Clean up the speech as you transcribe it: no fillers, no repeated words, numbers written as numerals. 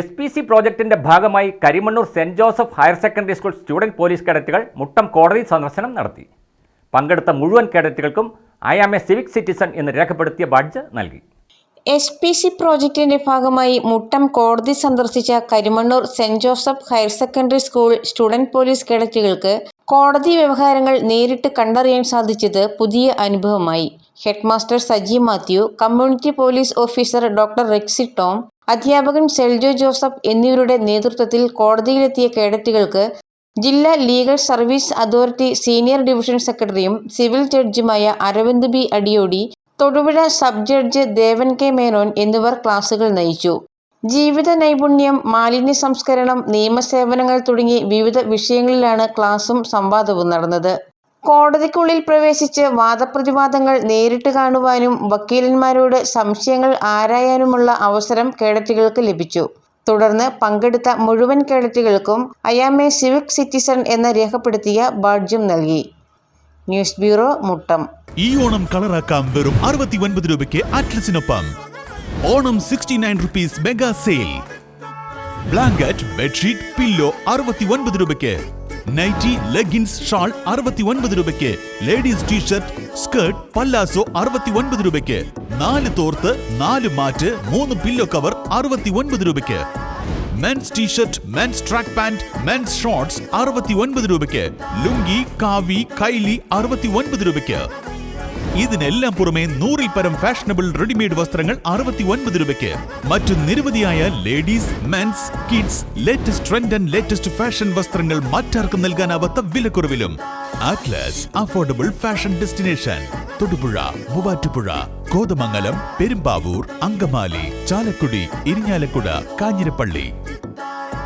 SPC പ്രോജക്റ്റിന്റെ ഭാഗമായി Karimannoor saint Joseph higher secondary school student police കേഡറ്റുകൾ മുട്ടം കോടതി സന്ദർശനം നടത്തി. പങ്കെടുത്ത മുഴുവൻ കേഡറ്റുകൾക്കും I am a civic citizen എന്ന് രേഖപ്പെടുത്തിയ ബാഡ്ജ് നൽകി. SPC പ്രോജക്റ്റിന്റെ ഭാഗമായി മുട്ടം കോടതി സന്ദർശിച്ച Karimannoor saint Joseph higher secondary school student police കേഡറ്റുകൾക്ക് കോടതി വ്യവഹാരങ്ങൾ നേരിട്ട് കണ്ടറിയാൻ സാധിച്ചത് പുതിയ അനുഭവമായി. Headmaster Saji Mathew, community police officer doctor Rexy Tom, അധ്യാപകൻ സെൽജോ ജോസഫ് എന്നിവരുടെ നേതൃത്വത്തിൽ കോടതിയിലെത്തിയ കേഡറ്റുകൾക്ക് ജില്ലാ legal service authority senior division സെക്രട്ടറിയും സിവിൽ ജഡ്ജുമായ Aravind B Adiyodi, Thodupuzha sub judge Devan K Menon എന്നിവർ ക്ലാസുകൾ നയിച്ചു. ജീവിത നൈപുണ്യം, മാലിന്യ സംസ്കരണം, നിയമസേവനങ്ങൾ തുടങ്ങി വിവിധ വിഷയങ്ങളിലാണ് ക്ലാസും സംവാദവും നടന്നത്. കോടതിക്കുള്ളിൽ പ്രവേശിച്ച് വാദപ്രതിവാദങ്ങൾ നേരിട്ട് കാണുവാനും വക്കീലന്മാരോട് സംശയങ്ങൾ ആരായാനുമുള്ള അവസരം കേഡറ്റുകൾക്ക് ലഭിച്ചു. തുടർന്ന് പങ്കെടുത്ത മുഴുവൻ കേഡറ്റുകൾക്കും I am a civic citizen എന്ന് രേഖപ്പെടുത്തിയ ബാഡ്ജും നൽകി. News bureau, Muttom. ഈ ഓണം കളറാക്കാം വെറും 69 രൂപയ്ക്ക് അറ്റ്ലസിനൊപ്പം. Onam 69 rupees mega sale. Blanket, bedsheet, pillow 69 രൂപയ്ക്ക്. നൈറ്റി, ലെഗിൻസ്, ഷാൾ 69 രൂപയ്ക്ക്. ലേഡീസ് ടീഷർട്ട്, സ്കേർട്ട്, പല്ലാസോ 69 രൂപയ്ക്ക്. 4 തോർത്ത്, 4 മാറ്റ്, 3 പില്ലോ കവർ 69 രൂപയ്ക്ക്. Men's t-shirt, men's track pant, men's shorts 69 രൂപയ്ക്ക്. ലുങ്കി, കാവി, കൈലി 69 രൂപയ്ക്ക്. ഇതിനെല്ലാം പുറമെ 100-ൽ പരം ഫാഷനബിൾ റെഡിമെയ്ഡ് വസ്ത്രങ്ങൾ 69 രൂപയ്ക്ക്. മറ്റു നിരവധിയായ ladies, mens, kids, latest trend and latest fashion വസ്ത്രങ്ങൾ മറ്റാർക്കും നൽകാനാവാത്ത വിലക്കുറവിലും. Atlas affordable fashion destination. Thodupuzha, Muvattupuzha, Kothamangalam, Perumbavoor, Angamaly, Chalakudy, Irinjalakuda, Kanjirappally.